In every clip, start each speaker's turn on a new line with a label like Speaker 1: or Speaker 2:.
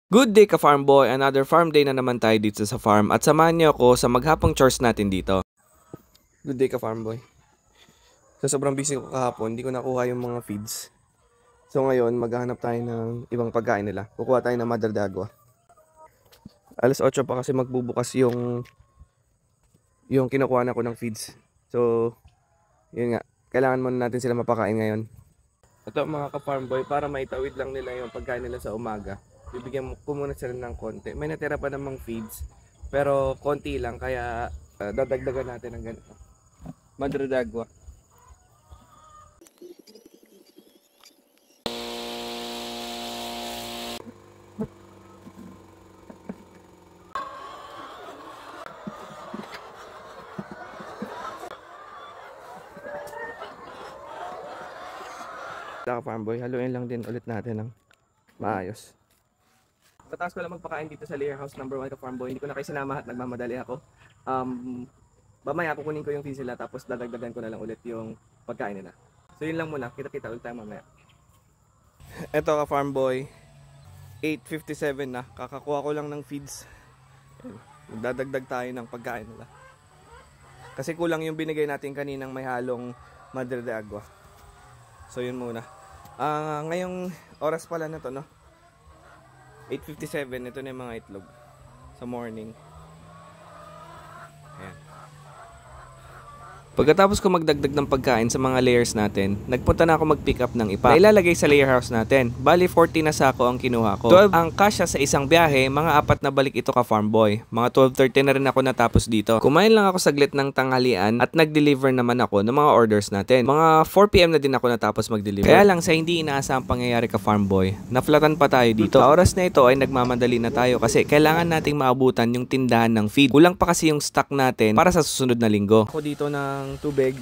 Speaker 1: Good day ka-farm boy, another farm day na naman tayo dito sa farm at samahan niyo ako sa maghapong chores natin dito. Good day ka-farm boy. So sobrang busy ko kahapon, hindi ko nakuha yung mga feeds. So ngayon maghahanap tayo ng ibang pagkain nila. Kukuha tayo ng Madre de Agua. Alas 8 pa kasi magbubukas yung kinukuha na ko ng feeds. So yun nga, kailangan muna natin sila mapakain ngayon. Ito mga ka-farm boy, para maitawid lang nila yung pagkain nila sa umaga. Bibigyan ko muna sila ng konti. May natira pa namang feeds, pero konti lang, kaya dadagdagan natin ng ganito. Madre de Agua. Farm boy, haluin lang din ulit natin ng maayos. Pataas ko lang magpakain dito sa layer house number 1 ka farm boy. Hindi ko na kayo sinama at nagmamadali ako. Mamaya kukunin ko yung feed sila, tapos dadagdagan ko na lang ulit yung pagkain nila. So yun lang muna, kita-kita ulit tayo mamaya. Eto ka farm boy, 8:57 na. Kakakuha ko lang ng feeds. Magdadagdag tayo ng pagkain nila. Kasi kulang yung binigay natin kaninang may halong Madre de Agua. So yun muna. Ngayong oras pala na to, no? 8:57, ito na yung mga itlog sa morning. Ayan. Pagkatapos ko magdagdag ng pagkain sa mga layers natin, nagpunta na ako mag-pick up ng ipa na ilalagay sa layer house natin. Bali 40 na sako ang kinuha ko. 12 ang kasya sa isang biyahe, mga 4 na balik ito ka farm boy. Mga 12:30 na rin ako natapos dito. Kumain lang ako saglit ng tanghalian at nag-deliver naman ako ng mga orders natin. Mga 4 PM na din ako natapos mag-deliver. Kaya lang sa hindi inaasahang pangyayari ka farm boy, naflatan pa tayo dito. Sa oras na ito ay nagmamadali na tayo kasi kailangan nating maabutan yung tindahan ng feed. Kulang pa kasi yung stock natin para sa susunod na linggo. Ako dito ng tubig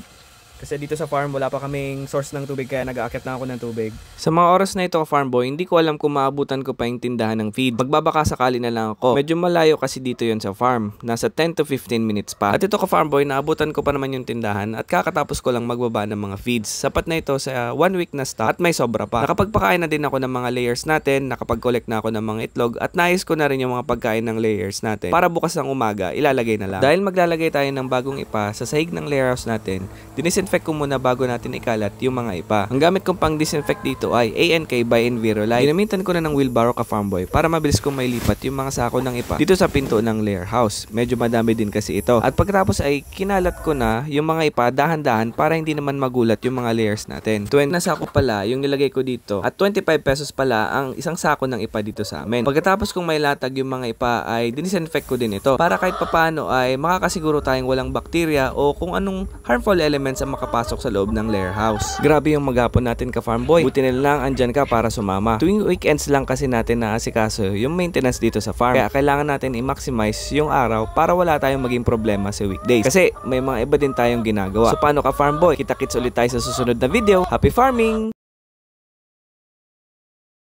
Speaker 1: kasi dito sa farm wala pa kaming source ng tubig, kaya nag-aakyat na ako ng tubig. Sa mga oras na ito farm boy, hindi ko alam kung maabutan ko pa yung tindahan ng feed. Magbabaka sakali na lang ako. Medyo malayo kasi dito yon sa farm. Nasa 10 to 15 minutes pa. At ito ka farm boy, naabutan ko pa naman yung tindahan at kakatapos ko lang magbaba ng mga feeds. Sapat na ito sa 1 week na stock at may sobra pa. Nakapagpakain na din ako ng mga layers natin, nakapag-collect na ako ng mga itlog at naayos ko na rin yung mga pagkain ng layers natin. Para bukas ng umaga, ilalagay na lang. Dahil maglalagay tayo ng bagong ipa sa sahig ng layer house natin, dinisinfect ko muna bago natin ikalat yung mga ipa. Ang gamit kong pang disinfect dito ay ANK by Envirolite. Ginamitan ko na ng wheelbarrow ka farm boy para mabilis kong mailipat yung mga sako ng ipa dito sa pinto ng layer house. Medyo madami din kasi ito. At pagkatapos ay kinalat ko na yung mga ipa dahan-dahan para hindi naman magulat yung mga layers natin. 20 na sako pala yung nilagay ko dito at 25 pesos pala ang isang sako ng ipa dito sa amin. Pagkatapos kong may latag yung mga ipa ay dinisinfect ko din ito para kahit papano ay makakasiguro tayong walang bakterya o kung anong harmful elements ang makapasok sa loob ng layer house. Grabe yung maghapon natin ka farm boy. Buti na lang andyan ka para sumama. Tuwing weekends lang kasi natin naasikaso yung maintenance dito sa farm. Kaya kailangan natin i-maximize yung araw para wala tayong maging problema sa weekdays. Kasi may mga iba din tayong ginagawa. So paano ka farm boy? Kita-kits ulit tayo sa susunod na video. Happy farming!